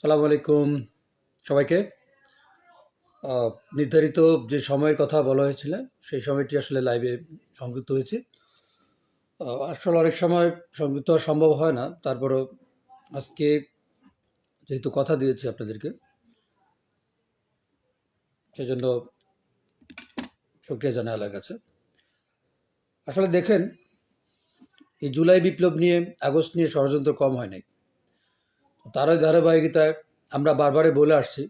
সালাম আলাইকুম সবাইকে। আহ, নির্ধারিত যে সময়ের কথা বলা হয়েছিল সেই সময়টি আসলে লাইভে সংযুক্ত হয়েছি। আসলে অনেক সময় সংযুক্ত হওয়া সম্ভব হয় না, তারপরও আজকে যেহেতু কথা দিয়েছি আপনাদেরকে, সেজন্য শুক্রিয়া জানাই আল্লাহর কাছে। আসলে দেখেন, এই জুলাই বিপ্লব নিয়ে, আগস্ট নিয়ে ষড়যন্ত্র কম হয় নাই। তারই ধারাবাহিকতায় আমরা বারবারই বলে আসছি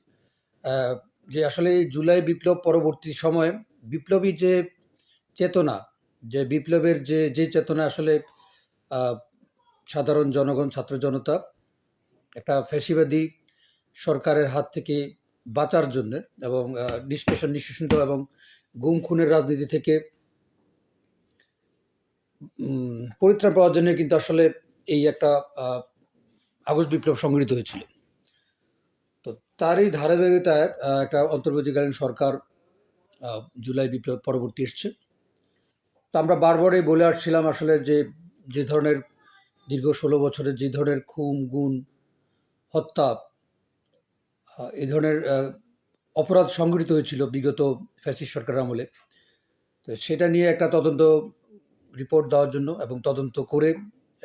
আহ, যে আসলে এই জুলাই বিপ্লব পরবর্তী সময়ে বিপ্লবী যে চেতনা, যে বিপ্লবের যে চেতনা আসলে আহ, সাধারণ জনগণ, ছাত্র জনতা একটা ফ্যাসিবাদী সরকারের হাত থেকে বাঁচার জন্য এবং নিষ্পেষণ, নিঃশোষিত এবং গুম খুনের রাজনীতি থেকে পরিত্রাণ পাওয়ার জন্য কিন্তু আসলে এই একটা আগস্ট বিপ্লব সংগঠিত হয়েছিল। তো তারই ধারাবাহিকতায় একটা অন্তর্বর্তীকালীন সরকার জুলাই বিপ্লব পরবর্তী এসছে। তো আমরা বারবারই বলে আসছিলাম আসলে যে যে ধরনের দীর্ঘ 16 বছরের যে ধরনের খুন, গুম, হত্যা, এই ধরনের অপরাধ সংঘটিত হয়েছিল বিগত ফ্যাসিস্ট সরকারের আমলে, তো সেটা নিয়ে একটা তদন্ত রিপোর্ট দেওয়ার জন্য এবং তদন্ত করে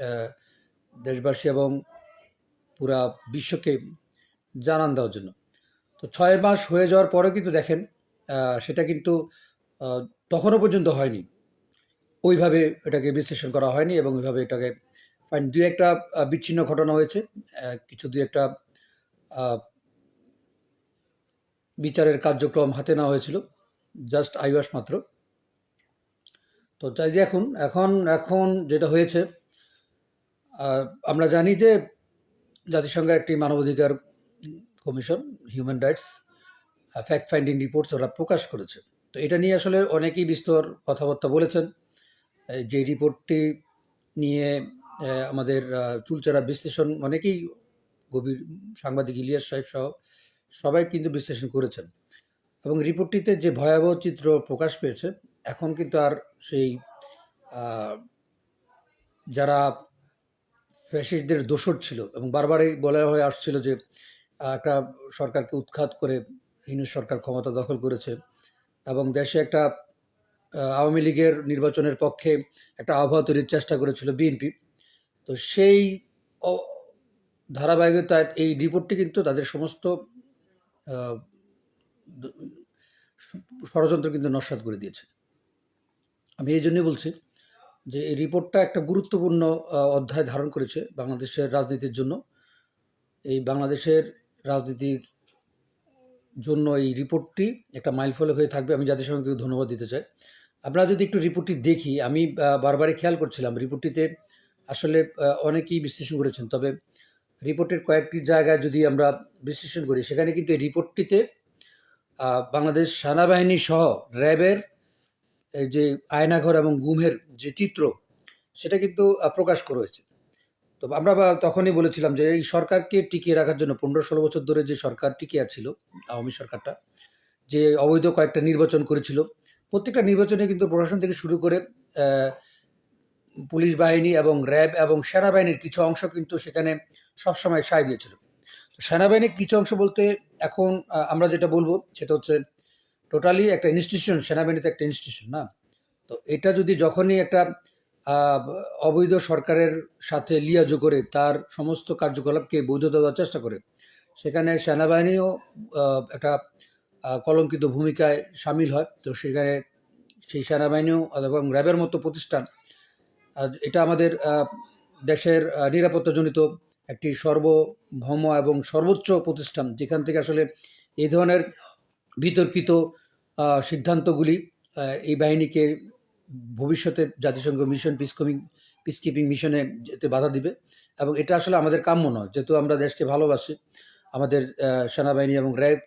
আহ, দেশবাসী এবং পুরা বিশ্বকে জানান দেওয়ার জন্য। তো 6 মাস হয়ে যাওয়ার পরেও কিন্তু দেখেন সেটা কিন্তু আহ, তখনও পর্যন্ত হয়নি, ওইভাবে এটাকে বিশ্লেষণ করা হয়নি এবং ওইভাবে এটাকে ফাইন। দুই একটা বিচ্ছিন্ন ঘটনা হয়েছে, কিছু দুই একটা আহ, বিচারের কার্যক্রম হাতে নেওয়া হয়েছিল, জাস্ট আইওয়াস মাত্র। তো তাই যে এখন এখন এখন যেটা হয়েছে, আহ, আমরা জানি যে জাতিসংঘের একটি মানবাধিকার commission, human rights fact finding reports ওরা প্রকাশ করেছে। তো এটা নিয়ে আসলে অনেকেই বিস্তর কথাবার্তা বলেছেন। যে রিপোর্টটি নিয়ে আমাদের চুলচেরা বিশ্লেষণ অনেকেই, গভীর সাংবাদিক ইলিয়াস সাহেব সহ সবাই কিন্তু বিশ্লেষণ করেছেন এবং রিপোর্টটিতে যে ভয়াবহ চিত্র প্রকাশ পেয়েছে, এখন কিন্তু আর সেই আহ, যারা ফ্যাসিস্টদের দোসর ছিল এবং বারবারই বলা হয়ে আসছিল যে একটা সরকারকে উৎখাত করে ইউনূস সরকার ক্ষমতা দখল করেছে এবং দেশে একটা আওয়ামী লীগের নির্বাচনের পক্ষে একটা আবহাওয়া তৈরির চেষ্টা করেছিল বিএনপি। তো সেই অ- ধারাবাহিকতায় এই রিপোর্টটি কিন্তু তাদের সমস্ত আহ, দ- ষড়যন্ত্র কিন্তু নস্যাৎ করে দিয়েছে। আমি এই জন্যই বলছি যে এই রিপোর্টটা একটা গুরুত্বপূর্ণ অধ্যায় ধারণ করেছে বাংলাদেশের রাজনীতির জন্য। এই বাংলাদেশের রাজনীতির জন্য এই রিপোর্টটি একটা মাইলফলক হয়ে থাকবে। আমি জাতিসংঘকে ধন্যবাদ দিতে চাই। আমরা যদি একটু রিপোর্টটি দেখি, আমি বারবারই খেয়াল করছিলাম রিপোর্টটিতে আসলে অনেকেই বিশ্লেষণ করেছেন, তবে রিপোর্টের কয়েকটি জায়গায় যদি আমরা বিশ্লেষণ করি, সেখানে কিন্তু এই রিপোর্টটিতে বাংলাদেশ সেনাবাহিনী সহ র্যাবের এই যে আয়নাঘর এবং গুমের যে চিত্র, সেটা কিন্তু প্রকাশ করা হয়েছে। তো আমরা তখনই বলেছিলাম যে এই সরকারকে টিকিয়ে রাখার জন্য 15-16 বছর ধরে যে সরকার টিকে ছিল, আওয়ামী সরকারটা যে অবৈধ কয়েকটা নির্বাচন করেছিল, প্রত্যেকটা নির্বাচনে কিন্তু প্রশাসন থেকে শুরু করে আহ, পুলিশ বাহিনী এবং র্যাব এবং সেনাবাহিনীর কিছু অংশ কিন্তু সেখানে সবসময় সায় দিয়েছিল। সেনাবাহিনীর কিছু অংশ বলতে এখন আমরা যেটা বলবো সেটা হচ্ছে টোটালি একটা ইনস্টিটিউশন, সেনাবাহিনীতে একটা ইনস্টিটিউশন না। তো এটা যদি যখনই একটা আহ, অবৈধ সরকারের সাথে লিয়াজো করে তার সমস্ত কার্যকলাপকে বৈধতা দেওয়ার চেষ্টা করে, সেখানে সেনাবাহিনীও একটা কলঙ্কিত ভূমিকায় সামিল হয়। তো সেখানে সেই সেনাবাহিনীও এবং র্যাবের মতো প্রতিষ্ঠান, এটা আমাদের দেশের নিরাপত্তাজনিত একটি সর্বভৌম এবং সর্বোচ্চ প্রতিষ্ঠান, যেখান থেকে আসলে এই ধরনের বিতর্কিত সিদ্ধান্তগুলি এই বাহিনীকে ভবিষ্যতে জাতিসংঘ মিশন, পিস কিপিং মিশনে যেতে বাধা দিবে এবং এটা আসলে আমাদের কাম্য নয়। যেহেতু আমরা দেশকে ভালোবাসি, আমাদের সেনাবাহিনী এবং র্যাব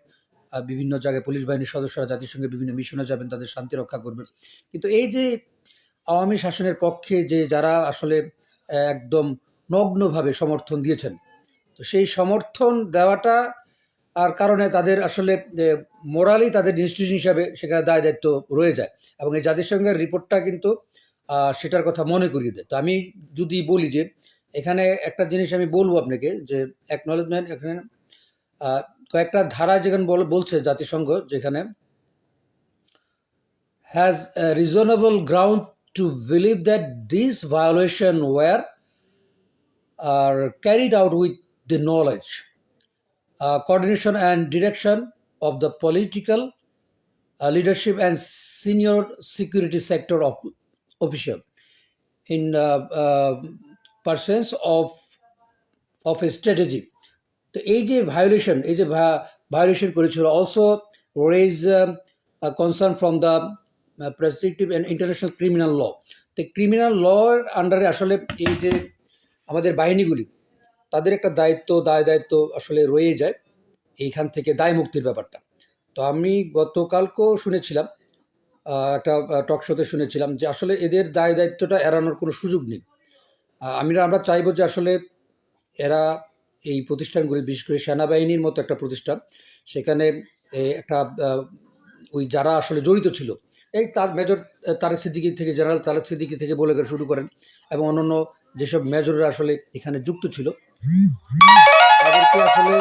বিভিন্ন জায়গায় পুলিশ বাহিনীর সদস্যরা জাতিসংঘের বিভিন্ন মিশনে যাবেন, তাদের শান্তি রক্ষা করবেন। কিন্তু এই যে আওয়ামী শাসনের পক্ষে যে যারা আসলে একদম নগ্নভাবে সমর্থন দিয়েছেন, তো সেই সমর্থন দেওয়াটা আর কারণে তাদের আসলে মোরালি তাদের ইনস্টিটিউশন হিসাবে সেখানে দায় দায়িত্ব রয়ে যায় এবং এই জাতিসংঘের রিপোর্টটা কিন্তু সেটার কথা মনে করিয়ে দেয়। তো আমি যদি বলি যে এখানে একটা জিনিস আমি বলবো আপনাকে, যে অ্যাকনলেজমেন্ট, এখানে কয়েকটা ধারা যেখানে বলছে জাতিসংঘ, যেখানে has a reasonable ground to believe that these violations were carried out with the knowledge, coordination and direction of the political leadership and senior security sector official in pursuance of a strategy. তো এই যে violation করেছিল, also raise concern from the prescriptive and international criminal law. তো criminal লর আন্ডারে আসলে এই যে আমাদের বাহিনীগুলি, তাদের একটা দায়িত্ব আসলে রয়ে যায় এইখান থেকে দায় মুক্তির ব্যাপারটা। তো আমি গতকালকেও শুনেছিলাম, একটা টক শোতে শুনেছিলাম যে আসলে এদের দায়িত্বটা এড়ানোর কোনো সুযোগ নেই। আমরা চাইবো যে আসলে এরা এই প্রতিষ্ঠানগুলি, বিশেষ করে সেনাবাহিনীর মতো একটা প্রতিষ্ঠান, সেখানে একটা ওই যারা আসলে জড়িত ছিল, এই তার মেজর তারেক সিদ্দিকী থেকে, জেনারেল তারেক সিদ্দিকী থেকে বলে শুরু করেন এবং অন্যান্য যেসব মেজররা আসলে এখানে যুক্ত ছিল, তাদেরকে আসলে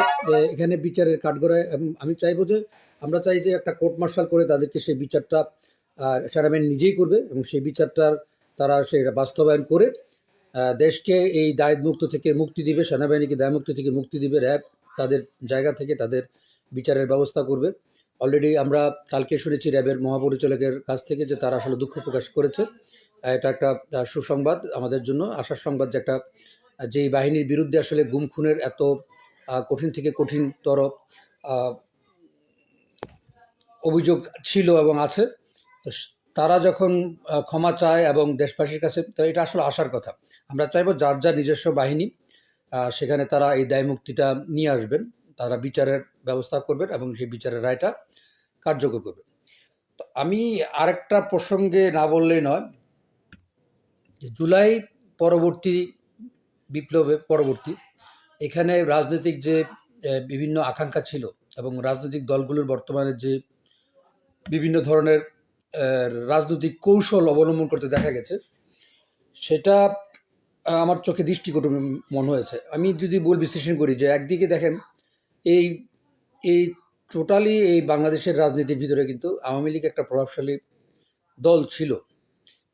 এখানে বিচারের কাঠগড়ায়, আমি চাইবো যে আমরা চাই যে একটা কোর্ট মার্শাল করে তাদেরকে সেই বিচারটা সেনাবাহিনী নিজেই করবে এবং সেই বিচারটার তারা সেটা বাস্তবায়ন করে দেশকে এই দায়মুক্ত থেকে মুক্তি দিবে, সেনাবাহিনীকে দায়মুক্ত থেকে মুক্তি দিবে, র্যাব তাদের জায়গা থেকে তাদের বিচারের ব্যবস্থা করবে। অলরেডি আমরা কালকে শুনেছি র্যাবের মহাপরিচালকের কাছ থেকে যে তারা আসলে দুঃখ প্রকাশ করেছে। এটা একটা সুসংবাদ আমাদের জন্য, আশার সংবাদ যে একটা যেই বাহিনীর বিরুদ্ধে আসলে গুম খুনের এত কঠিন থেকে কঠিনতর অভিযোগ ছিল এবং আছে, তো তারা যখন ক্ষমা চায় এবং দেশবাসীর কাছে, তো এটা আসলে আসার কথা। আমরা চাইবো যার যার নিজস্ব বাহিনী সেখানে তারা এই দায় মুক্তিটা নিয়ে আসবেন, তারা বিচারের ব্যবস্থা করবেন এবং সেই বিচারের রায়টা কার্যকর করবেন। তো আমি আরেকটা প্রসঙ্গে না বললেই নয়, যে জুলাই পরবর্তী, বিপ্লবের পরবর্তী এখানে রাজনৈতিক যে বিভিন্ন আকাঙ্ক্ষা ছিল এবং রাজনৈতিক দলগুলোর বর্তমানে যে বিভিন্ন ধরনের রাজনৈতিক কৌশল অবলম্বন করতে দেখা গেছে, সেটা আমার চোখে দৃষ্টিকটু মনে হয়েছে। আমি যদি বিশ্লেষণ করি যে একদিকে দেখেন এই এই টোটালি এই বাংলাদেশের রাজনীতির ভিতরে কিন্তু আওয়ামী লীগ একটা প্রভাবশালী দল ছিল।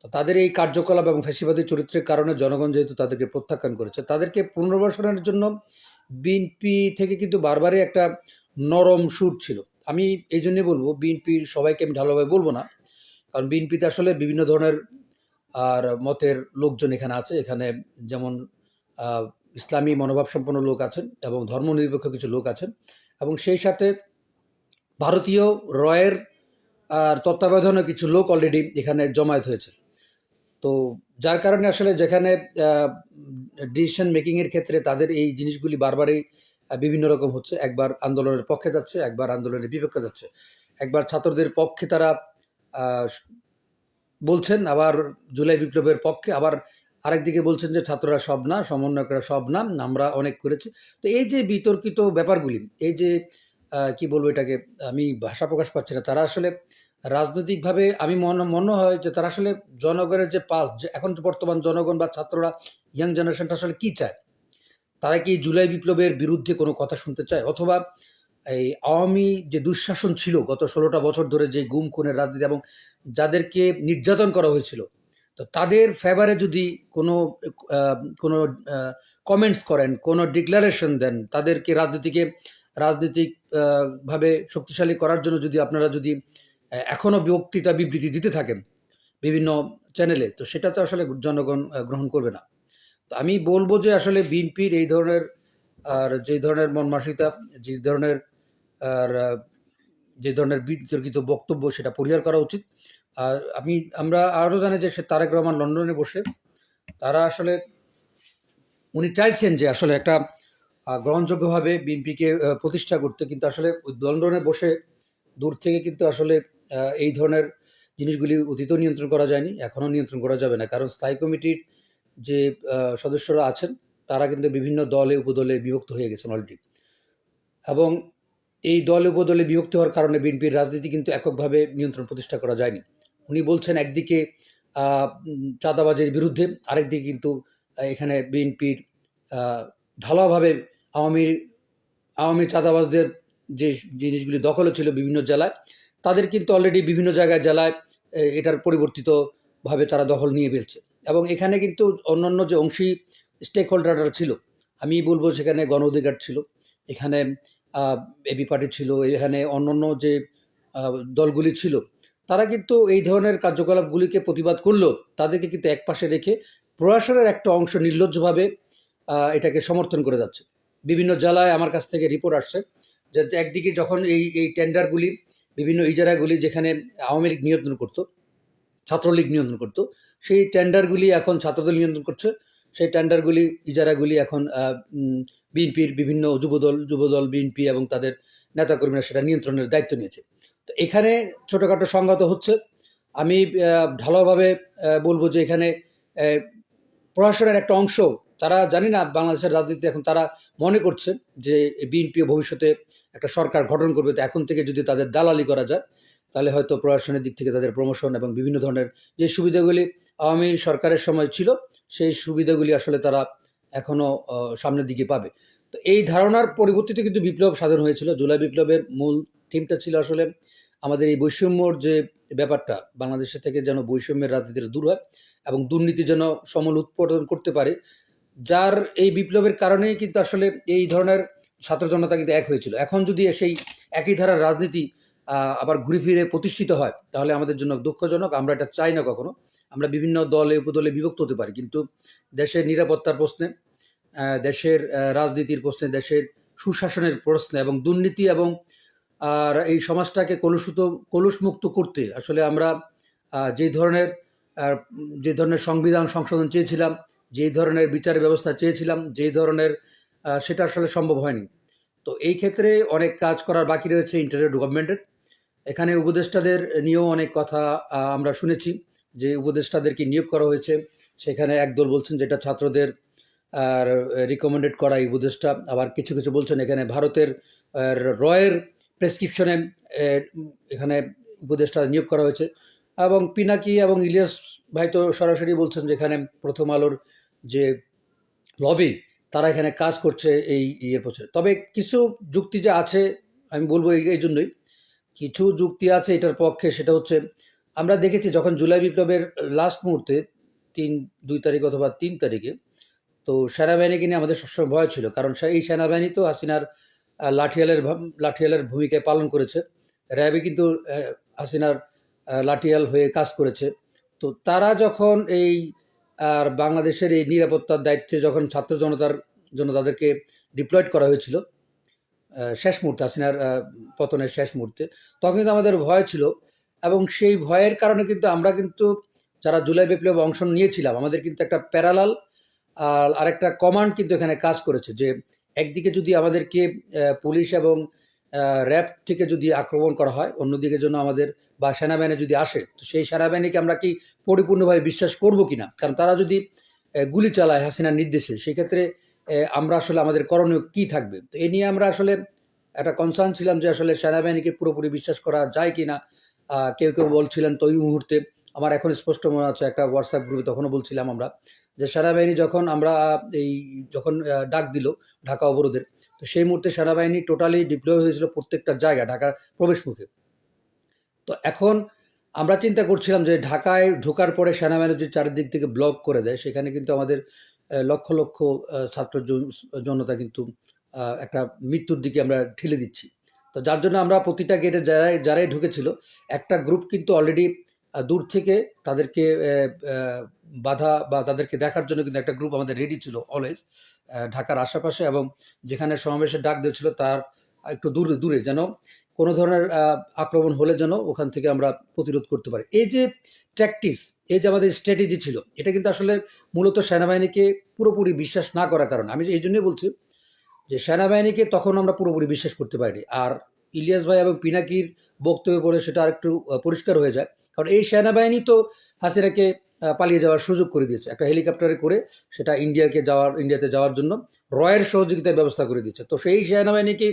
তো তাদের এই কার্যকলাপ এবং ফ্যাসিবাদী চরিত্রের কারণে জনগণ যেহেতু তাদেরকে প্রত্যাখ্যান করেছে, তাদেরকে পুনর্বাসনের জন্য বিএনপি থেকে কিন্তু বারবারই একটা নরম সুর ছিল। আমি এই জন্যই বলবো, বিএনপির সবাইকে আমি ঢালাভাবে বলবো না, কারণ বিএনপিতে আসলে বিভিন্ন ধরনের আর মতের লোকজন এখানে আছে। এখানে যেমন ইসলামী মনোভাব সম্পন্ন লোক আছেন এবং ধর্মনিরপেক্ষ কিছু লোক আছেন এবং সেই সাথে ভারতীয় রয়ের তত্ত্বাবধানে কিছু লোক অলরেডি এখানে জমায়েত হয়েছে। তো যার কারণে আসলে যেখানে ডিসিশন মেকিংয়ের ক্ষেত্রে তাদের এই জিনিসগুলি বারবারই বিভিন্ন রকম হচ্ছে, একবার আন্দোলনের পক্ষে যাচ্ছে, একবার আন্দোলনের বিপক্ষে যাচ্ছে, একবার ছাত্রদের পক্ষে তারা বলছেন, আবার জুলাই বিপ্লবের পক্ষে, আবার আরেকদিকে বলছেন যে ছাত্ররা সব না, সমন্বয়করা সব না, আমরা অনেক করেছি। তো এই যে বিতর্কিত ব্যাপারগুলি, এই যে কি বলবো এটাকে, আমি ভাষা প্রকাশ পাচ্ছি না, তারা আসলে রাজনৈতিকভাবে আমি মনে হয় যে তারা আসলে জনগণের যে পাস, যে এখন বর্তমান জনগণ বা ছাত্ররা, ইয়াং জেনারেশনটা আসলে কি চায়, তারা কি জুলাই বিপ্লবের বিরুদ্ধে কোনো কথা শুনতে চায়, অথবা এই আওয়ামী যে দুঃশাসন ছিল গত 16টা বছর ধরে, যে গুম খুনের রাজনীতি এবং যাদেরকে নির্যাতন করা হয়েছিল, তো তাদের ফেভারে যদি কোনো কোনো কমেন্টস করেন, কোনো ডিক্লারেশন দেন, তাদেরকে রাজনৈতিক ভাবে শক্তিশালী করার জন্য যদি আপনারা যদি এখনও বক্তৃতা বিবৃতি দিতে থাকেন বিভিন্ন চ্যানেলে, তো সেটা তো আসলে জনগণ গ্রহণ করবে না। তো আমি বলবো যে আসলে বিএনপির এই ধরনের যে ধরনের মন মানসিকতা, যে ধরনের আর যে ধরনের বিতর্কিত বক্তব্য, সেটা পরিহার করা উচিত। আর আমরা আরও জানি যে তারেক রহমান লন্ডনে বসে তারা আসলে উনি চাইছেন যে আসলে একটা গ্রহণযোগ্যভাবে বিএনপিকে প্রতিষ্ঠা করতে, কিন্তু আসলে লন্ডনে বসে দূর থেকে কিন্তু আসলে এই ধরনের জিনিসগুলি অতীতেও নিয়ন্ত্রণ করা যায়নি, এখনও নিয়ন্ত্রণ করা যাবে না, কারণ স্থায়ী কমিটির যে সদস্যরা আছেন তারা কিন্তু বিভিন্ন দলে উপদলে বিভক্ত হয়ে গেছেন অলরেডি, এবং এই দলে উপদলে বিভক্ত হওয়ার কারণে বিএনপির রাজনীতি কিন্তু এককভাবে নিয়ন্ত্রণ প্রতিষ্ঠা করা যায়নি। উনি বলছেন একদিকে চাঁদাবাজির বিরুদ্ধে, আরেকদিকে কিন্তু এখানে বিএনপির ঢালাওভাবে আওয়ামী চাঁদাবাজদের যে জিনিসগুলি দখলে ছিল বিভিন্ন জেলায়, তাদের কিন্তু অলরেডি বিভিন্ন জায়গায় জেলায় এটার পরিবর্তিতভাবে তারা দখল নিয়ে ফেলছে। এবং এখানে কিন্তু অন্যান্য যে অংশী স্টেক হোল্ডাররা ছিল, আমি বলবো সেখানে গণ অধিকার ছিল, এখানে এবি পার্টি ছিল, এখানে অন্যান্য যে দলগুলি ছিল, তারা কিন্তু এই ধরনের কার্যকলাপগুলিকে প্রতিবাদ করলেও তাদেরকে কিন্তু একপাশে রেখে প্রশাসনের একটা অংশ নির্লজ্জভাবে এটাকে সমর্থন করে যাচ্ছে। বিভিন্ন জেলায় আমার কাছ থেকে রিপোর্ট আসছে যে একদিকে যখন এই টেন্ডারগুলি, বিভিন্ন ইজারাগুলি যেখানে আওয়ামী লীগ নিয়ন্ত্রণ করতো, ছাত্রলীগ নিয়ন্ত্রণ করতো, সেই টেন্ডারগুলি এখন ছাত্রদল নিয়ন্ত্রণ করছে। সেই টেন্ডারগুলি, ইজারাগুলি এখন বিএনপির বিভিন্ন যুবদল বিএনপি এবং তাদের নেতাকর্মীরা সেটা নিয়ন্ত্রণের দায়িত্ব নিয়েছে। তো এখানে ছোটোখাটো সংঘাত হচ্ছে। আমি ঢালাওভাবে বলবো যে এখানে প্রশাসনের একটা অংশ, তারা জানি না বাংলাদেশের রাজনীতি এখন তারা মনে করছে যে বিএনপি ভবিষ্যতে একটা সরকার গঠন করবে, তো এখন থেকে যদি তাদের দালালি করা যায় তাহলে হয়তো প্রশাসনের দিক থেকে তাদের প্রমোশন এবং বিভিন্ন ধরনের যে সুবিধাগুলি আওয়ামী সরকারের সময় ছিল, সেই সুবিধাগুলি আসলে তারা এখনো সামনের দিকে পাবে। তো এই ধারণার পরিবর্তিতে কিন্তু বিপ্লব সাধন হয়েছিল। জুলাই বিপ্লবের মূল থিমটা ছিল আসলে আমাদের এই বৈষম্যর যে ব্যাপারটা, বাংলাদেশের থেকে যেন বৈষম্যের রাজনীতিটা দূর হয় এবং দুর্নীতি যেন সমূল উৎপাদন করতে পারে, যার এই বিপ্লবের কারণেই কিন্তু আসলে এই ধরনের ছাত্র জনতা কিন্তু এক হয়েছিল। এখন যদি সেই একই ধারার রাজনীতি আবার ঘুরে ফিরে প্রতিষ্ঠিত হয় তাহলে আমাদের জন্য দুঃখজনক। আমরা এটা চাই না কখনো। আমরা বিভিন্ন দলে উপদলে বিভক্ত হতে পারি, কিন্তু দেশের নিরাপত্তার প্রশ্নে, দেশের রাজনীতির প্রশ্নে, দেশের সুশাসনের প্রশ্নে এবং দুর্নীতি এবং আর এই সমাজটাকে কলুষমুক্ত করতে আসলে আমরা যে ধরনের সংবিধান সংশোধন চেয়েছিলাম, যেই ধরনের বিচার ব্যবস্থা চেয়েছিলাম, যেই ধরনের সেটা আসলে সম্ভব হয়নি। তো এই ক্ষেত্রে অনেক কাজ করার বাকি রয়েছে ইন্টারিয়র গভর্নমেন্টের। এখানে উপদেষ্টাদের নিয়েও অনেক কথা আমরা শুনেছি যে উপদেষ্টাদেরকে নিয়োগ করা হয়েছে, সেখানে একদল বলছেন যেটা ছাত্রদের রিকমেন্ডেড করা এই উপদেষ্টা, আবার কিছু কিছু বলছেন এখানে ভারতের রয়ের প্রেসক্রিপশনে এখানে উপদেষ্টা নিয়োগ করা হয়েছে। এবং পিনাকি এবং ইলিয়াস ভাই তো সরাসরি বলছেন যে এখানে প্রথম আলোর যে লবি, তারা এখানে কাজ করছে এই ইয়ের পক্ষে। তবে কিছু যুক্তি যে আছে, আমি বলবো এই জন্যই কিছু যুক্তি আছে এটার পক্ষে। সেটা হচ্ছে আমরা দেখেছি যখন জুলাই বিপ্লবের লাস্ট মুহূর্তে 2 তারিখ অথবা 3 তারিখে, তো সেনাবাহিনীকে নিয়ে আমাদের সবসময় ভয় ছিল, কারণ এই সেনাবাহিনী তো হাসিনার লাঠিয়ালের ভূমিকায় পালন করেছে। র্যাবে কিন্তু হাসিনার লাঠিয়াল হয়ে কাজ করেছে। তো তারা যখন এই বাংলাদেশের এই নিরাপত্তার দায়িত্বে যখন ছাত্র জনতার জন্য তাদেরকে ডিপ্লয়েড করা হয়েছিল শেষ মুহূর্তে, হাসিনার পতনের শেষ মুহূর্তে, তখন কিন্তু আমাদের ভয় ছিল। এবং সেই ভয়ের কারণে কিন্তু আমরা কিন্তু যারা জুলাই বিপ্লবে অংশ নিয়েছিলাম, আমাদের কিন্তু একটা প্যারালাল আরেকটা কমান্ড কিন্তু এখানে কাজ করেছে যে একদিকে যদি আমাদেরকে পুলিশ এবং র্যাব থেকে যদি আক্রমণ করা হয়, অন্যদিকে জন্য আমাদের বা সেনাবাহিনী যদি আসে, তো সেই সেনাবাহিনীকে আমরা কি পরিপূর্ণভাবে বিশ্বাস করব কিনা, কারণ তারা যদি গুলি চালায় হাসিনার নির্দেশে, সেক্ষেত্রে আমরা আসলে আমাদের করণীয় কি থাকবে। তো এ নিয়ে আমরা আসলে একটা কনসার্ন ছিলাম যে আসলে সেনাবাহিনীকে পুরোপুরি বিশ্বাস করা যায় কিনা। কেউ কেউ বলছিলেন তো ওই মুহূর্তে, আমার এখন স্পষ্ট মনে আছে একটা হোয়াটসঅ্যাপ গ্রুপে তখনও বলছিলাম আমরা যে সেনাবাহিনী যখন যখন ডাক দিল ঢাকা অবরোধের, তো সেই মুহূর্তে সেনাবাহিনী টোটালি ডিপ্লয় হয়েছিল প্রত্যেকটা জায়গা ঢাকার প্রবেশ মুখে। তো এখন আমরা চিন্তা করছিলাম যে ঢাকায় ঢোকার পরে সেনাবাহিনী যদি চারিদিক থেকে ব্লক করে দেয়, সেখানে কিন্তু আমাদের লক্ষ লক্ষ ছাত্র জনতা কিন্তু একটা মৃত্যুর দিকে আমরা ঠেলে দিচ্ছি। তো যার জন্য আমরা প্রতিটা গেটে যারাই ঢুকেছিল, একটা গ্রুপ কিন্তু অলরেডি দূর থেকে তাদেরকে বাধা বা তাদেরকে দেখার জন্য কিন্তু একটা গ্রুপ আমাদের রেডি ছিল অলওয়েজ ঢাকার আশেপাশে, এবং যেখানে সমাবেশের ডাক দিয়েছিল তার একটু দূরে দূরে, যেন কোনো ধরনের আক্রমণ হলে যেন ওখান থেকে আমরা প্রতিরোধ করতে পারি। এই যে ট্যাকটিক্স, এই যে আমাদের স্ট্র্যাটেজি ছিল, এটা কিন্তু আসলে মূলত সেনাবাহিনীকে পুরোপুরি বিশ্বাস না করার কারণে। আমি এই জন্যই বলছি যে সেনাবাহিনীকে তখন আমরা পুরোপুরি বিশ্বাস করতে পারিনি। আর ইলিয়াস ভাই এবং পিনাকির বক্তব্য বলে সেটা আরেকটু পরিষ্কার হয়ে যায়, কারণ এই সেনাবাহিনী তো হাসিনাকে পালিয়ে যাওয়ার সুযোগ করে দিয়েছে একটা হেলিকপ্টারে করে, সেটা ইন্ডিয়াতে যাওয়ার জন্য রয়ের সহযোগিতার ব্যবস্থা করে দিয়েছে। তো সেই সেনাবাহিনীকে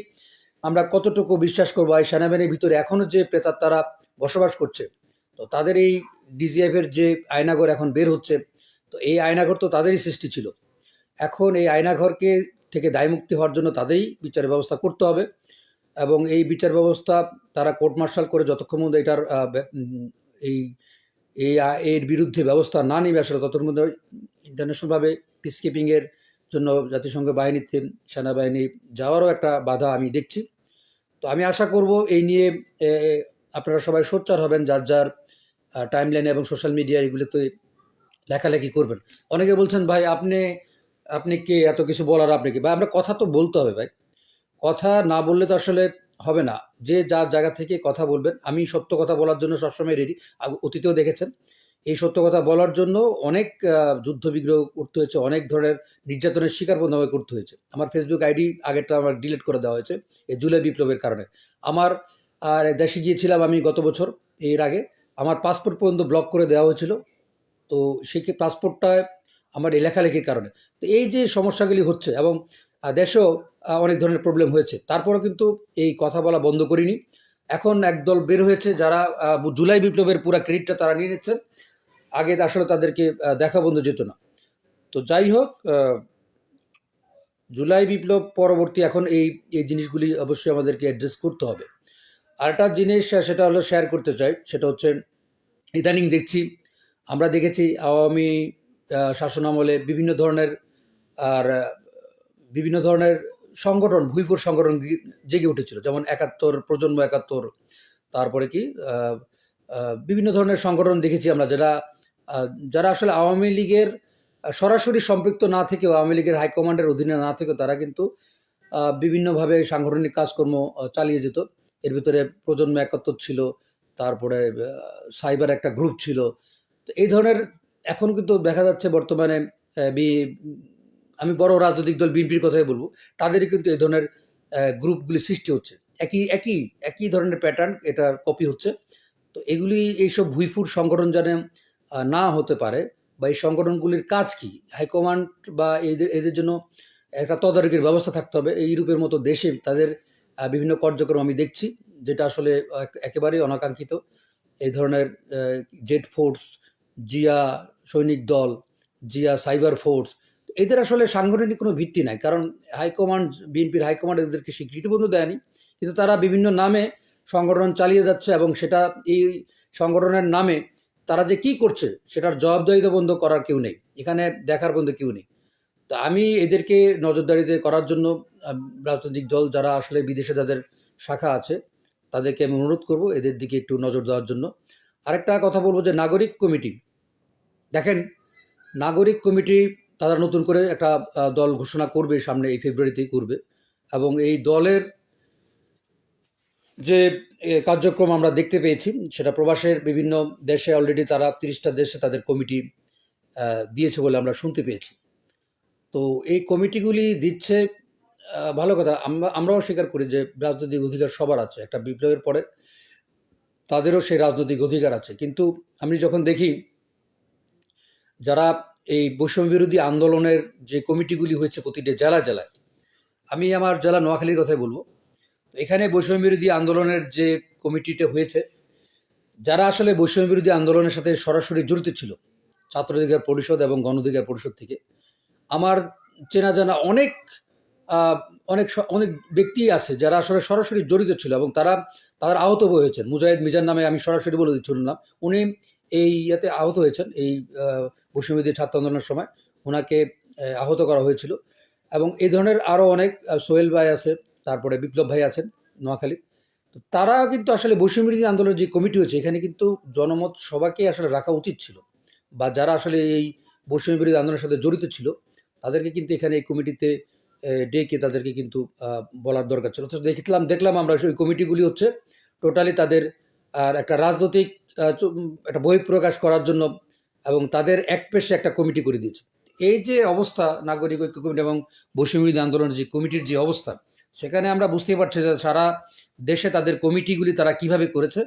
আমরা কতটুকু বিশ্বাস করবো? এই সেনাবাহিনীর ভিতরে এখনও যে প্রেতাত্মারা বসবাস করছে, তো তাদের এই ডিজিএফের যে আয়নাঘর এখন বের হচ্ছে, তো এই আয়নাঘর তো তাদেরই সৃষ্টি ছিল। এখন এই আয়নাঘরকে থেকে দায়মুক্তি হওয়ার জন্য তাদেরই বিচার ব্যবস্থা করতে হবে, এবং এই বিচার ব্যবস্থা তারা কোর্ট মার্শাল করে যতক্ষণ মধ্যে এটার এই এর বিরুদ্ধে ব্যবস্থা না নিবে আসলে ততক্ষণ মধ্যে ইন্টারন্যাশনালভাবে পিস কিপিংয়ের জন্য জাতিসংঘ বাহিনীতে সেনাবাহিনী যাওয়ারও একটা বাধা আমি দেখছি। তো আমি আশা করব এই নিয়ে আপনারা সবাই সোচ্চার হবেন, যার যার টাইমলাইনে এবং সোশ্যাল মিডিয়া এগুলোতে লেখালেখি করবেন। অনেকে বলছেন ভাই আপনি কে, এত কিছু বলার আপনি কি? ভাই আমরা কথা তো বলতে হবে ভাই, কথা না বললে তো আসলে হবে না। যে যার জায়গা থেকে কথা বলবেন। আমি সত্য কথা বলার জন্য সবসময় রেডি। অতীতেও দেখেছেন এই সত্য কথা বলার জন্য অনেক যুদ্ধ বিগ্রহ করতে হয়েছে, অনেক ধরনের নির্যাতনের শিকার পর্যন্ত আমাকে করতে হয়েছে। আমার ফেসবুক আইডি আগেরটা আমার ডিলিট করে দেওয়া হয়েছে এই জুলাই বিপ্লবের কারণে। আমার দেশে গিয়েছিলাম আমি গত বছর, এর আগে আমার পাসপোর্ট পর্যন্ত ব্লক করে দেওয়া হয়েছিল। তো সেই পাসপোর্টটায় আমার এই লেখালেখির কারণে। তো এই যে সমস্যাগুলি হচ্ছে, এবং দেশেও অনেক ধরনের প্রবলেম হয়েছে, তারপরেও কিন্তু এই কথা বলা বন্ধ করিনি। এখন একদল বের হয়েছে যারা জুলাই বিপ্লবের পুরো ক্রেডিটটা তারা নিয়ে নিচ্ছেন। আগে আসলে তাদেরকে দেখা বন্ধ যেত না। তো যাই হোক, জুলাই বিপ্লব পরবর্তী এখন এই জিনিসগুলি অবশ্যই আমাদেরকে অ্যাড্রেস করতে হবে। আর একটা জিনিস সেটা হলো শেয়ার করতে চাই, সেটা হচ্ছে ইদানিং দেখছি, আমরা দেখেছি আওয়ামী শাসনামলে বিভিন্ন ধরনের আর বিভিন্ন ধরনের সংগঠন, ভুইফোর সংগঠন জেগে উঠেছিল, যেমন ৭১, প্রজন্ম ৭১, তারপরে কি বিভিন্ন ধরনের সংগঠন দেখেছি আমরা, যারা আসলে আওয়ামী লীগের সরাসরি সম্পৃক্ত না থেকেও, আওয়ামী লীগের হাইকমান্ডের অধীনে না থেকেও তারা কিন্তু বিভিন্নভাবে সাংগঠনিক কাজকর্ম চালিয়ে যেত। এর ভিতরে প্রজন্ম ৭১ ছিল, তারপরে সাইবার একটা গ্রুপ ছিল। তো এই ধরনের এখন কিন্তু দেখা যাচ্ছে বর্তমানে আমি বড় রাজনৈতিক দল বিএনপির কথাই বলবো, তাদেরই কিন্তু এই ধরনের গ্রুপগুলি সৃষ্টি হচ্ছে। একই ধরনের প্যাটার্ন, এটা কপি হচ্ছে। তো এগুলি এইসব ভুইফুর সংগঠন যেন না হতে পারে, বা এই সংগঠনগুলির কাজ কি, হাইকমান্ড বা এদের জন্য একটা তদারকির ব্যবস্থা থাকতে হবে। এই ইউরোপের মতো দেশে তাদের বিভিন্ন কার্যক্রম আমি দেখছি, যেটা আসলে একেবারেই অনাকাঙ্ক্ষিত। এই ধরনের জেড ফোর্স, জিয়া সৈনিক দল, জিয়া সাইবার ফোর্স, এদের আসলে সাংগঠনিক কোনো ভিত্তি নাই। কারণ হাইকমান্ড, বিএনপির হাইকমান্ড এদেরকে স্বীকৃতি পর্যন্ত দেয়নি, কিন্তু তারা বিভিন্ন নামে সংগঠন চালিয়ে যাচ্ছে, এবং সেটা এই সংগঠনের নামে তারা যে কি করছে সেটার জবাবদিহিতা বন্ধ করার কেউ নেই, এখানে দেখার বন্ধু কেউ নেই। তো আমি এদেরকে নজরদারিতে করার জন্য রাজনৈতিক দল যারা আসলে বিদেশে যাদের শাখা আছে তাদেরকে আমি অনুরোধ করব এদের দিকে একটু নজর দেওয়ার জন্য। আরেকটা কথা বলবো যে নাগরিক কমিটি, দেখেন নাগরিক কমিটি তারা নতুন করে একটা দল ঘোষণা করবে সামনে, এই ফেব্রুয়ারিতেই করবে, এবং এই দলের যে কার্যক্রম আমরা দেখতে পেয়েছি সেটা প্রবাসের বিভিন্ন দেশে অলরেডি তারা 30টা দেশে তাদের কমিটি দিয়েছে বলে আমরা শুনতে পেয়েছি। তো এই কমিটিগুলি দিচ্ছে ভালো কথা, আমরাও স্বীকার করি যে রাজনৈতিক অধিকার সবার আছে, একটা বিপ্লবের পরে তাদেরও সেই রাজনৈতিক অধিকার আছে। কিন্তু আমি যখন দেখি যারা এই বৈষম্য বিরোধী আন্দোলনের যে কমিটিগুলি হয়েছে প্রতিটি জেলায় জেলায়, আমি আমার জেলা নোয়াখালীর কথাই বলবো, এখানে বৈষম্য বিরোধী আন্দোলনের যে কমিটিটা হয়েছে, যারা আসলে বৈষম্য বিরোধী আন্দোলনের সাথে সরাসরি জড়িত ছিল, ছাত্র অধিকার পরিষদ এবং গণ অধিকার পরিষদ থেকে আমার চেনা জানা অনেক অনেক ব্যক্তি আছে যারা আসলে সরাসরি জড়িত ছিল, এবং তারা আহত হয়েছেন। মুজাহিদ মিজান নামে আমি সরাসরি বলে দিচ্ছি না, উনি এই ইয়েতে আহত হয়েছেন, এই বৈষম্য বিরোধী ছাত্র আন্দোলনের সময় ওনাকে আহত করা হয়েছিল। এবং এই ধরনের আরও অনেক, সোহেল ভাই আছে, তারপরে বিপ্লব ভাই আছেন নোয়াখালী। তো তারা কিন্তু আসলে বৈষম্য বিরোধী আন্দোলনের যে কমিটি হয়েছে এখানে কিন্তু জনমত সবাইকে আসলে রাখা উচিত ছিল, বা যারা আসলে এই বৈষম্য বিরোধী আন্দোলনের সাথে জড়িত ছিল তাদেরকে কিন্তু এখানে এই কমিটিতে ডেকে তাদেরকে কিন্তু বলার দরকার ছিল। তো দেখলাম আমরা ওই কমিটিগুলি হচ্ছে টোটালি তাদের একটা রাজনৈতিক একটা বহিঃপ্রকাশ করার জন্য, এবং তাদের এক পেশে একটা কমিটি করে দিয়েছে। এই যে অবস্থা নাগরিক ঐক্য কমিটি এবং বৈষম্য বিরোধী আন্দোলনের যে কমিটির যে অবস্থা, সেখানে আমরা বুঝতেই পারছি যে সারা দেশে তাদের কমিটিগুলি তারা কিভাবে করেছে।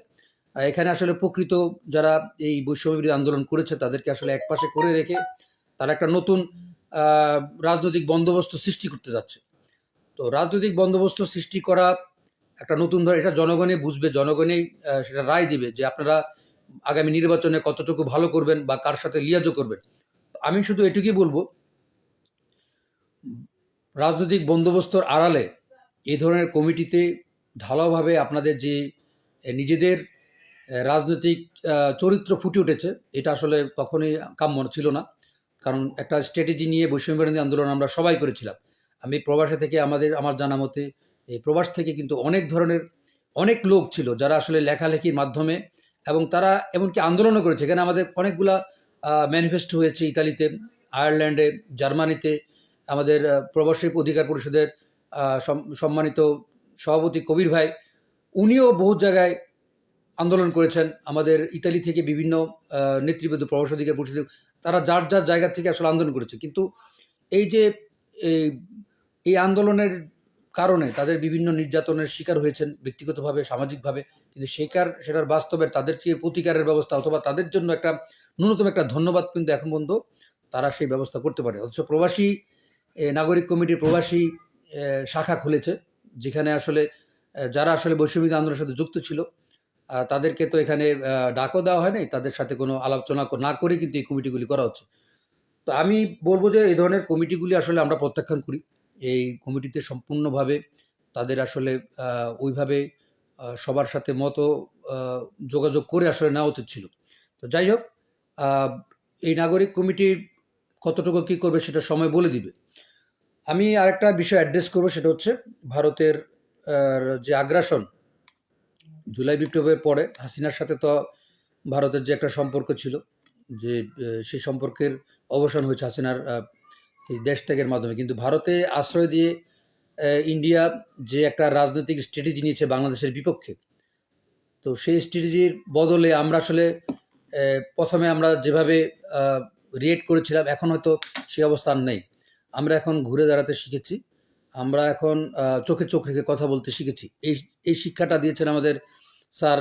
এখানে আসলে প্রকৃত যারা এই বৈষম্য বিরোধী আন্দোলন করেছে তাদেরকে আসলে একপাশে করে রেখে তারা একটা নতুন রাজনৈতিক বন্দোবস্ত সৃষ্টি করতে যাচ্ছে। তো রাজনৈতিক বন্দোবস্ত সৃষ্টি করা একটা নতুন ধর, এটা জনগণই বুঝবে, জনগণই সেটা রায় দিবে যে আপনারা আগামী নির্বাচনে কতটুকু ভালো করবেন বা কার সাথে লিয়াজও করবেন। আমি শুধু এটুকুই বলবো, রাজনৈতিক বন্দোবস্তর আড়ালে এই ধরনের কমিটিতে ঢালাওভাবে আপনাদের যে নিজেদের রাজনৈতিক চরিত্র ফুটে উঠেছে, এটা আসলে কখনোই কাম্য ছিল না। কারণ একটা স্ট্র্যাটেজি নিয়ে বৈষম্য বিরোধী আন্দোলন আমরা সবাই করেছিলাম। আমি প্রবাসে থেকে আমার জানা মতে এই প্রবাস থেকে কিন্তু অনেক ধরনের অনেক লোক ছিল যারা আসলে লেখালেখির মাধ্যমে, এবং তারা এমনকি আন্দোলনও করেছে। এখানে আমাদের অনেকগুলা ম্যানিফেস্টো হয়েছে ইতালিতে, আয়ারল্যান্ডে, জার্মানিতে। আমাদের প্রবাসী অধিকার পরিষদের সম্মানিত সভাপতি কবির ভাই, উনিও বহু জায়গায় আন্দোলন করেছেন। আমাদের ইতালি থেকে বিভিন্ন নেতৃবৃন্দ, প্রবাসী অধিকার পরিষদ, তারা যার যার জায়গা থেকে আসলে আন্দোলন করেছে। কিন্তু এই যে এই এই আন্দোলনের কারণে তাদের বিভিন্ন নির্যাতনের শিকার হয়েছেন ব্যক্তিগতভাবে, সামাজিকভাবে। কিন্তু সেটার বাস্তবের তাদেরকে প্রতিকারের ব্যবস্থা অথবা তাদের জন্য একটা ন্যূনতম একটা ধন্যবাদ কিন্তু এখন পর্যন্ত তারা সেই ব্যবস্থা করতে পারে। অথচ প্রবাসী নাগরিক কমিটির প্রবাসী শাখা খুলেছে, যেখানে আসলে যারা আসলে বৈষম্য আন্দোলনের সাথে যুক্ত ছিল তাদেরকে তো এখানে ডাকও দেওয়া হয় নাই, তাদের সাথে কোনো আলোচনা না করে কিন্তু এই কমিটিগুলি করা হচ্ছে। তো আমি বলবো যে এই ধরনের কমিটিগুলি আসলে আমরা প্রত্যাখ্যান করি। এই কমিটিতে সম্পূর্ণভাবে তাদের আসলে ওইভাবে সবার সাথে যোগাযোগ করে আসলে নেওয়া উচিত ছিল। তো যাই হোক, এই নাগরিক কমিটি কতটুকু কী করবে সেটা সময় বলে দিবে। আমি আরেকটা বিষয় অ্যাড্রেস করব, সেটা হচ্ছে ভারতের যে আগ্রাসন জুলাই বিপ্লবের পরে হাসিনার সাথে। তো ভারতের যে একটা সম্পর্ক ছিল, যে সেই সম্পর্কের অবসান হয়েছে হাসিনার এই দেশ ত্যাগের মাধ্যমে। কিন্তু ভারতে আশ্রয় দিয়ে ইন্ডিয়া যে একটা রাজনৈতিক স্ট্র্যাটেজি নিয়েছে বাংলাদেশের বিপক্ষে, তো সেই স্ট্র্যাটেজির বদলে আমরা আসলে প্রথমে আমরা যেভাবে রিয়েক্ট করেছিলাম, এখন হয়তো সেই অবস্থা আর নেই। আমরা এখন ঘুরে দাঁড়াতে শিখেছি। আমরা এখন চোখে চোখ রেখে কথা বলতে শিখেছি। এই শিক্ষাটা দিয়েছেন আমাদের স্যার,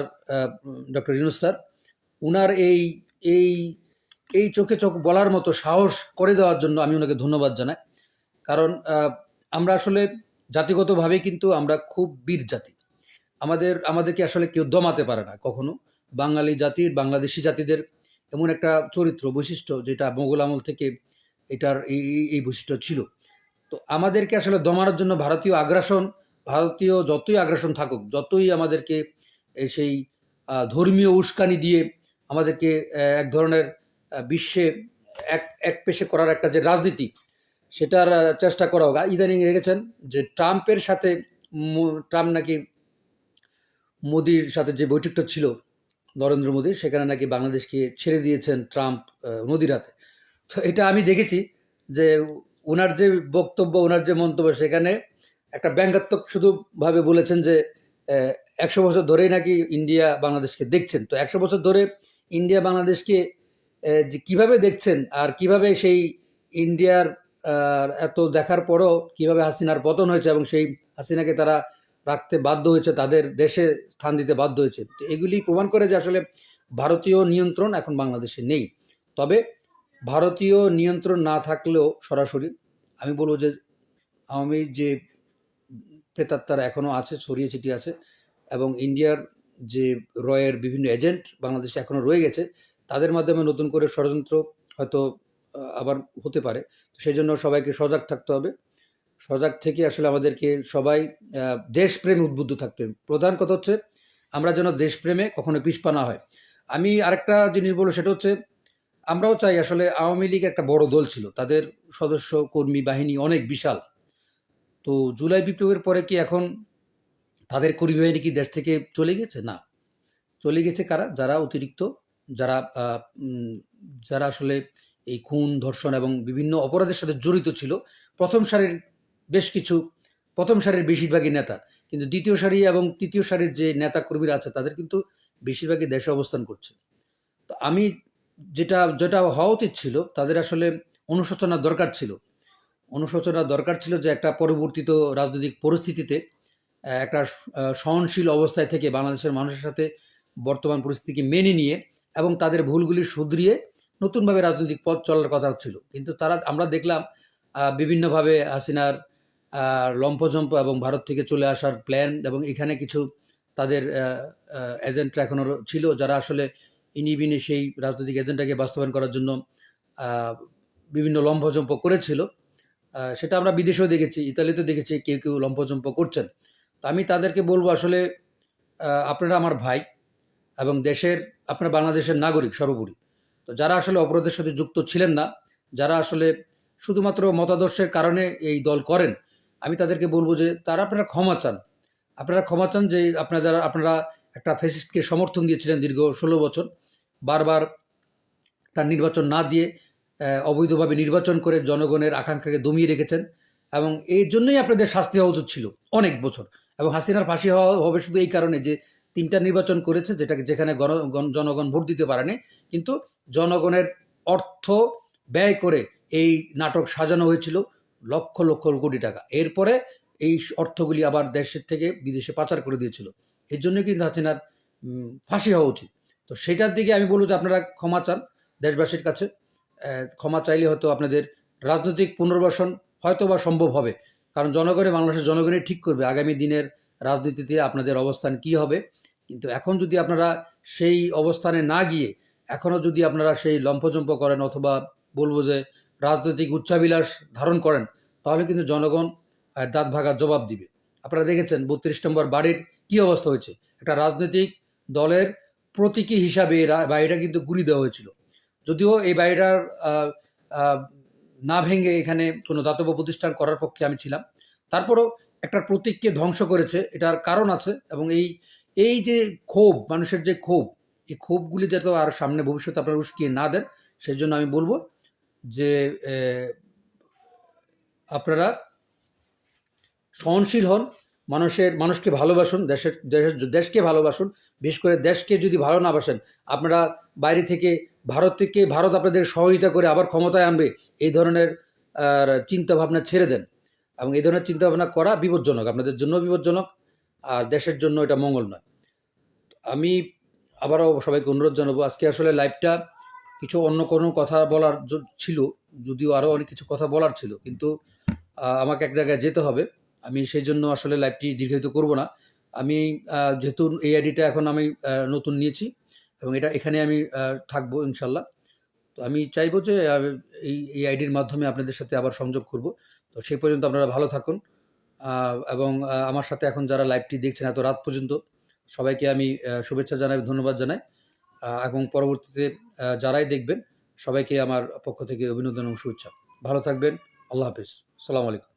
ডক্টর ইউনূস স্যার। উনার এই এই এই চোখে চোখ বলার মতো সাহস করে দেওয়ার জন্য আমি ওনাকে ধন্যবাদ জানাই। কারণ আমরা আসলে জাতিগতভাবেই কিন্তু আমরা খুব বীর জাতি। আমাদেরকে আসলে কেউ দমাতে পারে না কখনো। বাঙালি জাতির, বাংলাদেশি জাতিদের এমন একটা চরিত্র, বৈশিষ্ট্য, যেটা মোগল আমল থেকে এটার এই বৈশিষ্ট্য ছিল। তো আমাদেরকে আসলে দমানোর জন্য ভারতীয় যতই আগ্রাসন থাকুক, যতই আমাদেরকে সেই ধর্মীয় উস্কানি দিয়ে আমাদেরকে এক ধরনের বিশ্বে এক পেশে করার একটা যে রাজনীতি, সেটার চেষ্টা করা হোক। ইদানিং দেখেছেন যে ট্রাম্প নাকি মোদির সাথে যে বৈঠকটা ছিল নরেন্দ্র মোদীর, সেখানে নাকি বাংলাদেশকে ছেড়ে দিয়েছেন ট্রাম্প মোদির হাতে। তো এটা আমি দেখেছি যে ওনার যে বক্তব্য, ওনার যে মন্তব্য, সেখানে একটা ব্যঙ্গাত্মক শুধুভাবে বলেছেন যে 100 বছর ধরেই নাকি ইন্ডিয়া বাংলাদেশকে দেখছেন। তো 100 বছর ধরে ইন্ডিয়া বাংলাদেশকে যে কীভাবে দেখছেন, আর কিভাবে সেই ইন্ডিয়ার এত দেখার পরও কিভাবে হাসিনার পতন হয়েছে এবং সেই হাসিনাকে তারা রাখতে বাধ্য হয়েছে, তাদের দেশে স্থান দিতে বাধ্য হয়েছে। তো এগুলি প্রমাণ করে যে আসলে ভারতীয় নিয়ন্ত্রণ এখন বাংলাদেশে নেই। তবে ভারতীয় নিয়ন্ত্রণ না থাকলেও সরাসরি আমি বলবো যে আওয়ামী যে প্রেতাত্মারা এখনও আছে, ছড়িয়ে ছিটিয়ে আছে, এবং ইন্ডিয়ার যে রয়ের বিভিন্ন এজেন্ট বাংলাদেশে এখনও রয়ে গেছে, তাদের মাধ্যমে নতুন করে ষড়যন্ত্র হয়তো আবার হতে পারে। সেই জন্য সবাইকে সজাগ থাকতে হবে। সজাগ থেকে আসলে আমাদেরকে সবাই দেশপ্রেমে উদ্বুদ্ধ থাকতে হবে। প্রধান কথা হচ্ছে আমরা যেন দেশপ্রেমে কখনো পিছপা না হয়। আমি আরেকটা জিনিস বলবো, সেটা হচ্ছে আমরাও চাই আসলে আওয়ামী লীগ একটা বড় দল ছিল, তাদের সদস্য কর্মী বাহিনী অনেক বিশাল। তো জুলাই বিপ্লবের পরে কি এখন তাদের কর্মী বাহিনী কি দেশ থেকে চলে গেছে? না, চলে গেছে কারা? যারা অতিরিক্ত, যারা যারা আসলে এই খুন, ধর্ষণ এবং বিভিন্ন অপরাধের সাথে জড়িত ছিল। প্রথম সারির বেশিরভাগই নেতা, কিন্তু দ্বিতীয় সারি এবং তৃতীয় সারির যে নেতা কর্মীরা আছে, তাদের কিন্তু বেশিরভাগই দেশে অবস্থান করছে। তো আমি যেটা হওয়া উচিত ছিল, তাদের আসলে অনুশোচনার দরকার ছিল যে একটা পরিবর্তিত রাজনৈতিক পরিস্থিতিতে একটা সহনশীল অবস্থায় থেকে বাংলাদেশের মানুষের সাথে বর্তমান পরিস্থিতিকে মেনে নিয়ে এবং তাদের ভুলগুলি শুধরিয়ে নতুনভাবে রাজনৈতিক পথ চলার কথা ছিল। কিন্তু আমরা দেখলাম বিভিন্নভাবে হাসিনার লম্ফঝম্প এবং ভারত থেকে চলে আসার প্ল্যান, এবং এখানে কিছু তাদের এজেন্টরা এখনও ছিল, যারা আসলে ইনিবিনি সেই রাজনৈতিক এজেন্ডাকে বাস্তবায়ন করার জন্য বিভিন্ন লম্ফঝম্প করেছিল। সেটা আমরা বিদেশেও দেখেছি, ইতালিতেও দেখেছি কেউ, কেউ লম্পজম্প করছেন। তো আমি তাদেরকে বলব আসলে আপনারা আমার ভাই এবং আপনারা বাংলাদেশের নাগরিক সর্বোপরি। তো যারা আসলে অপরাধের সাথে যুক্ত ছিলেন না, যারা আসলে শুধুমাত্র মতাদর্শের কারণে এই দল করেন, আমি তাদেরকে বলব যে তারা আপনারা ক্ষমা চান। আপনারা ক্ষমা চান যে আপনারা একটা ফ্যাসিস্টকে সমর্থন দিয়েছিলেন দীর্ঘ ১৬ বছর। বারবার তার নির্বাচন না দিয়ে অবৈধভাবে নির্বাচন করে জনগণের আকাঙ্ক্ষাকে দমিয়ে রেখেছেন এবং এই জন্যই আপনাদের শাস্তি হওয়া উচিত ছিল অনেক বছর। এবং হাসিনার ফাঁসি হওয়া হবে শুধু এই কারণে যে ৩টা নির্বাচন করেছে যেখানে জনগণ ভোট দিতে পারেনি। কিন্তু জনগণের অর্থ ব্যয় করে এই নাটক সাজানো হয়েছিল লক্ষ, লক্ষ কোটি টাকা। এরপরে এই অর্থগুলি আবার দেশের থেকে বিদেশে পাচার করে দিয়েছিল। এর জন্যই কিন্তু হাসিনার ফাঁসি হওয়া উচিত। তো সেটার দিকে আমি বলব যে আপনারা ক্ষমা চান দেশবাসীর কাছে। ক্ষমা চাইলে হয়তো আপনাদের রাজনৈতিক পুনর্বাসন হয়তোবা সম্ভব হবে। কারণ বাংলাদেশের জনগণই ঠিক করবে আগামী দিনের রাজনীতিতে আপনাদের অবস্থান কী হবে। কিন্তু এখন যদি আপনারা সেই অবস্থানে না গিয়ে এখনও যদি আপনারা সেই লম্ফজম্প করেন অথবা বলবো যে রাজনৈতিক উচ্চাভিলাষ ধারণ করেন, তাহলে কিন্তু জনগণ দাঁত ভাঙার জবাব দিবে। আপনারা দেখেছেন ৩২ নম্বর বাড়ির কী অবস্থা হয়েছে। একটা রাজনৈতিক দলের প্রতীকী হিসাবে বাড়িটা কিন্তু গুলি দেওয়া হয়েছিল। যদিও এই বাড়িটার না ভেঙে এখানে কোনো দাতব্য প্রতিষ্ঠান করার পক্ষে আমি ছিলাম। তারপরও একটা প্রতীককে ধ্বংস করেছে, এটার কারণ আছে। এবং এই যে ক্ষোভ, মানুষের যে ক্ষোভ, এই ক্ষোভগুলি যাতে আর সামনে ভবিষ্যতে আপনারা উস্কিয়ে না দেন, সেই জন্য আমি বলবো যে আপনারা সহনশীল হন, মানুষকে ভালোবাসুন, দেশকে ভালোবাসুন। বিশেষ করে দেশকে যদি ভালো না বাসেন, আপনারা বাইরে থেকে ভারত আপনাদের সহযোগিতা করে আবার ক্ষমতায় আনবে, এই ধরনের চিন্তাভাবনা ছেড়ে দেন। এবং এই ধরনের চিন্তাভাবনা করা বিপজ্জনক, আপনাদের জন্য বিপজ্জনক, আর দেশের জন্য এটা মঙ্গল নয়। আমি আবারও সবাইকে অনুরোধ জানাবো, আজকে আসলে লাইভটা কিছু অন্য কোনো কথা বলার ছিল, যদিও আরও অনেক কিছু কথা বলার ছিল, কিন্তু আমাকে এক জায়গায় যেতে হবে। আমি সেই জন্য আসলে লাইভটি দীর্ঘায়িত করব না। আমি যেহেতু এই আইডিটা এখন আমি নতুন নিয়েছি এবং এখানে আমি থাকবো ইনশাল্লাহ। তো আমি চাইবো যে এই আইডির মাধ্যমে আপনাদের সাথে আবার সংযোগ করব। তো সেই পর্যন্ত আপনারা ভালো থাকুন। এবং আমার সাথে এখন যারা লাইভটি দেখছেন এত রাত পর্যন্ত, সবাইকে আমি শুভেচ্ছা জানাই, ধন্যবাদ জানাই। এবং পরবর্তীতে যারাই দেখবেন সবাইকে আমার পক্ষ থেকে অভিনন্দন এবং শুভেচ্ছা। ভালো থাকবেন। আল্লাহ হাফেজ। আসসালামু আলাইকুম।